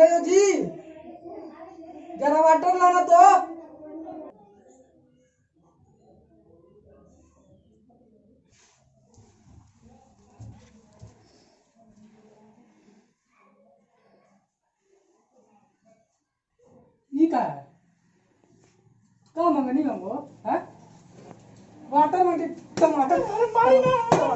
रहे हो जी? जरा वाटर लाना तो। ये क्या है? कहाँ मंगनी हमको? हैं? वाटर मांगे टमाटर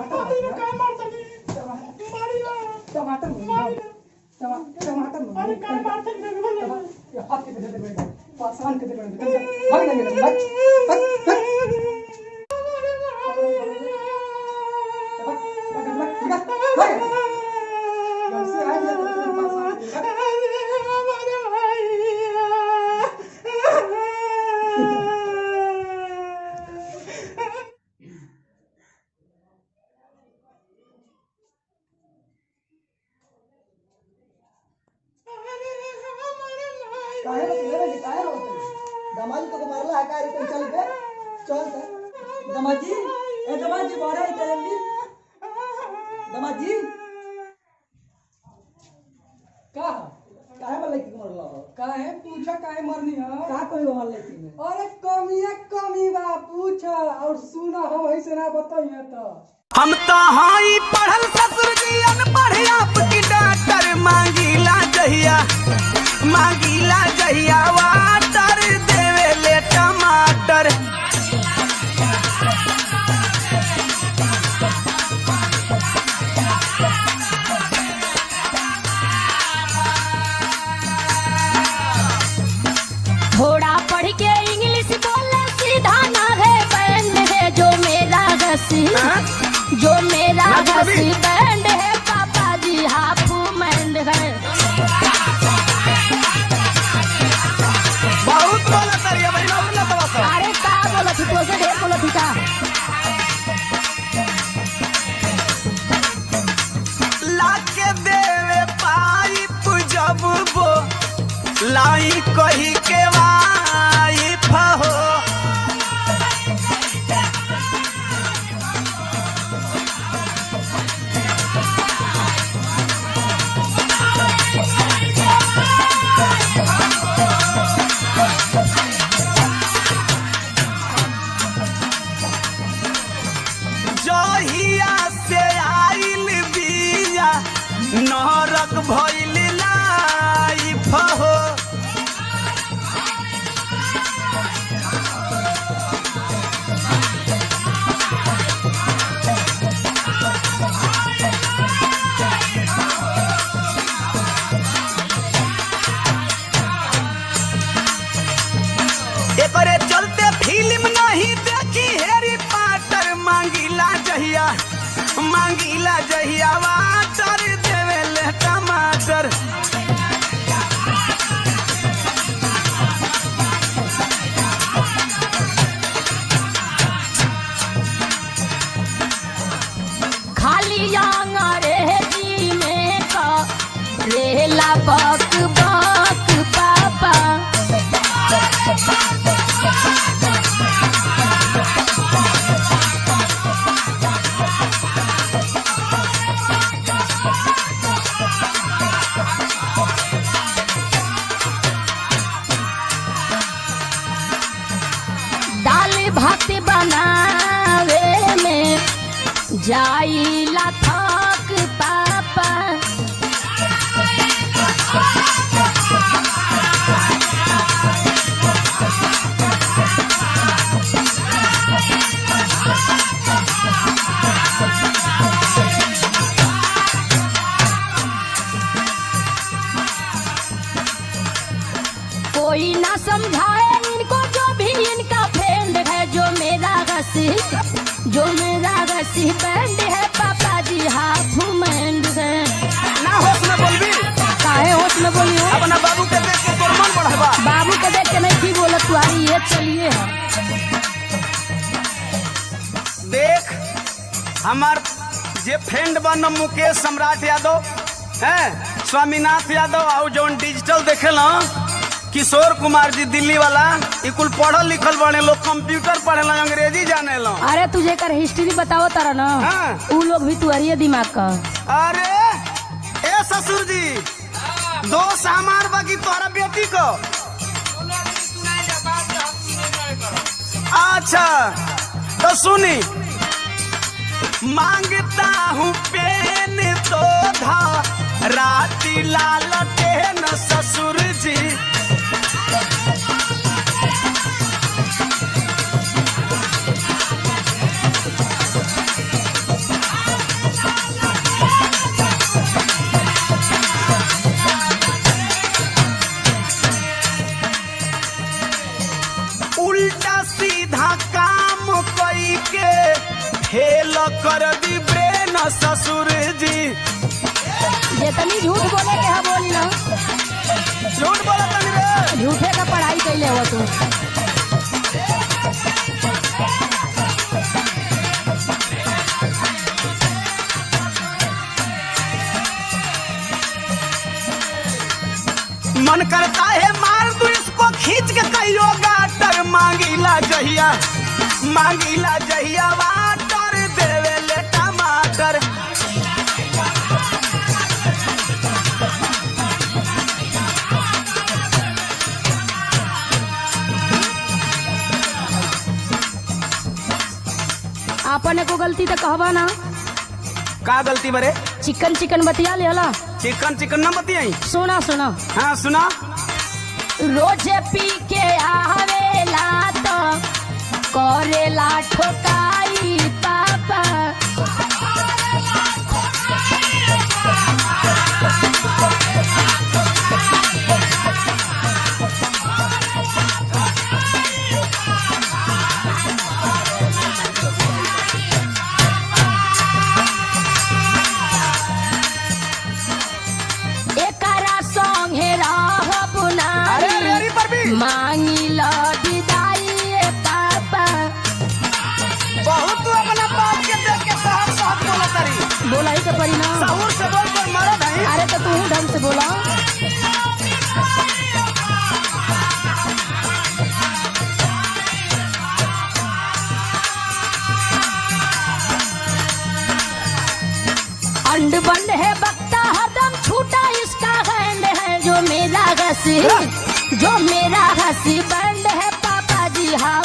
दमाजी को मारला है का चल बे चल दमाजी ए दमाजी बारे जल्दी दमाजी का काहे वाला की मारला हो काहे पूछा काहे मरनी है का कोई वाला लेती में अरे कमी बा पूछ और सुना हम ऐसे ना बताइए तो हम तो हाई पढ़ल ससुर जी अनपढ़ आपकी डॉक्टर मांगीला जहिया वाटर देवे ले टमाटर थोड़ा पढ़ के इंग्लिश बोले सीधा ना है बैंड है जो मेरा घसी बैंड है पापा जी हाफ मैंड है। बहुत बोला करिए भाई ना बोला तो अरे का बोला थी तो से ढेर बोला थी का लाके देवे पाइप जब वो लाई कही के वाइफ हो जहिया से आइल बिया नरक भइल लाइफ हो एकरे चलते फिल्म नहीं देखी हैरी पॉटर मांगीला जहिया वाटर देवे ले टमाटर खाली अंग्रेजी में का रेला बक बक पापा दाल भात बनावे में जाइला थक पापा कोई ना समझाए इनको जो भी इनका फ्रेंड है जो मेरा घसी बैंड है पापा जी हाफ मैंड है। ना होश में बोलबी काहे होश में बोली हो? अपना बाबू के देख के तोर मन बढ़ावा बाबू को देख के नहीं ठीक बोला तुम्हारी ये चलिए है। देख हमार जे फ्रेंड बन मुकेश सम्राट यादव है स्वामीनाथ यादव और जौन डिजिटल देखेला किशोर कुमार जी दिल्ली वाला कुल पढ़ल लिखल बने लोग कंप्यूटर पढ़ेला अंग्रेजी जाने लो। अरे तुझे कर हिस्ट्री बताओ तारा ना उ लोग भी तुअरिए दिमाग का। अरे ए ससुर जी 2 हिस्सा हमार बाकी तोहरा बेटी को। अच्छा तो सुनी, मांगता हूँ पेन तो धा राती लालटेन ससुर जी। उल्टा सीधा काम कई के फेल कर दी ब्रेन ससुर जी। जितनी झूठ बोले के बोली ना, झूठ बोला तनी रे, झूठे का पढ़ाई कैले हो तू। मन करता है मार दूं इसको खींच के कहियो गाटर। मांगीला जहिया वाटर देवे ले टमाटर। आपने को गलती तो कहबा ना। का गलती बरे? चिकन बतिया ले हला। चिकन न बतियाई। सुना हाँ सुना। रोजे पी के आवेला तो करेला ठोकाई पापा। एकरा संगे रहब ना, मांगी लो विदाई पापा। बहुत तू अपना बाप के देख के साहब बोला तारी। बोला ही तो पड़ी ना। सहूर से बोल पर मरद है। अरे तो तू ढंग से बोला। अंड बंड है बकता हरदम छूटा इसका हैंड है जो मेरा घसी बंड है पापा जी। हाँ